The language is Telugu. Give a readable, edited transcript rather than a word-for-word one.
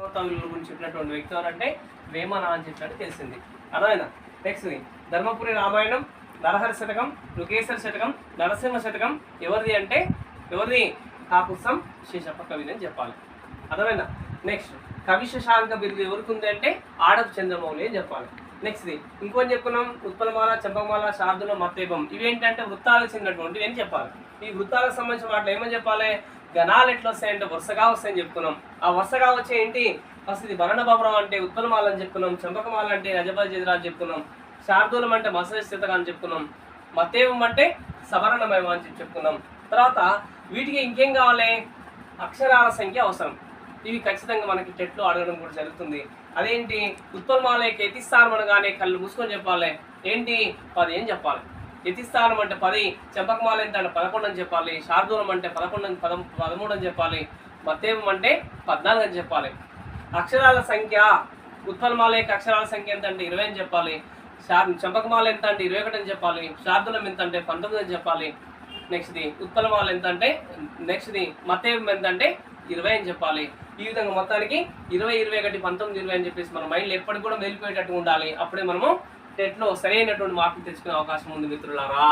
శేషపత్ర విలువల గురించి చెప్పినటువంటి వ్యక్తి ఎవరంటే వేమన అని చెప్పినట్టు తెలిసింది. అర్థమైనా? నెక్స్ట్ ధర్మపురి రామాయణం, నరహరి శతకం, రుకేశ్వర శతకం, నరసింహ శతకం ఎవరిది అంటే ఎవరిది? కాకుత్సం శేషప్ప కవిది అని చెప్పాలి. అర్థమైనా? నెక్స్ట్ కవి శశాంక బిరుదు ఎవరికి ఉంది అంటే ఆడపు చంద్రమౌళి అని చెప్పాలి. నెక్స్ట్ ఇంకొని చెప్పుకున్నాం ఉత్పలమాల, చంపకమాల, శార్దుల, మత్తేపం ఇవేంటంటే వృత్తాలకు చెందినటువంటివి అని చెప్పాలి. ఈ వృత్తాలకు సంబంధించిన వాటిలో ఏమని చెప్పాలి? గణాలు ఎట్లా వస్తాయంటే వరుసగా వస్తాయని చెప్పుకున్నాం. ఆ వరుసగా వచ్చే ఏంటి? ఫస్ట్ ఇది భరణ బబరం అంటే ఉత్పలమాల అని చెప్పుకున్నాం, చంపకమాల అంటే రజపతి చిత్ర అని చెప్పుకున్నాం, శార్దూలం అంటే మత్స్య స్థితగా అని చెప్పుకున్నాం, మత్తేవం అంటే సవరణమయం అని చెప్పుకున్నాం. తర్వాత వీటికి ఇంకేం కావాలి? అక్షరాల సంఖ్య అవసరం. ఇవి ఖచ్చితంగా మనకి టెట్లో అడగడం కూడా జరుగుతుంది. అదేంటి? ఉత్పలమాలకి యతిస్థానం అనగానే కళ్ళు మూసుకొని చెప్పాలి. ఏంటి? 10 అని చెప్పాలి. యతిస్థానం అంటే 10, చంపకమాల ఎంత అంటే 11 అని చెప్పాలి, శార్దూలం అంటే 13 అని చెప్పాలి, మత్తేవం అంటే 14 అని చెప్పాలి. అక్షరాల సంఖ్య ఉత్పలమాల యొక్క అక్షరాల సంఖ్య ఎంత అంటే 20 అని చెప్పాలి, చంపకమాల ఎంత అంటే 21 అని చెప్పాలి, శార్దూలం ఎంత అంటే 19 అని చెప్పాలి. నెక్స్ట్ది ఉత్పలమాల ఎంత అంటే మత్తేవం ఎంత అంటే 20 అని చెప్పాలి. ఈ విధంగా మొత్తానికి 20, 21, 19, 20 అని చెప్పేసి మన మైండ్లో ఎప్పటికి కూడా మెలిపోయేటట్టు ఉండాలి. అప్పుడే మనము టెట్లో సరైనటువంటి మార్కులు తెచ్చుకునే అవకాశం ఉంది మిత్రులారా.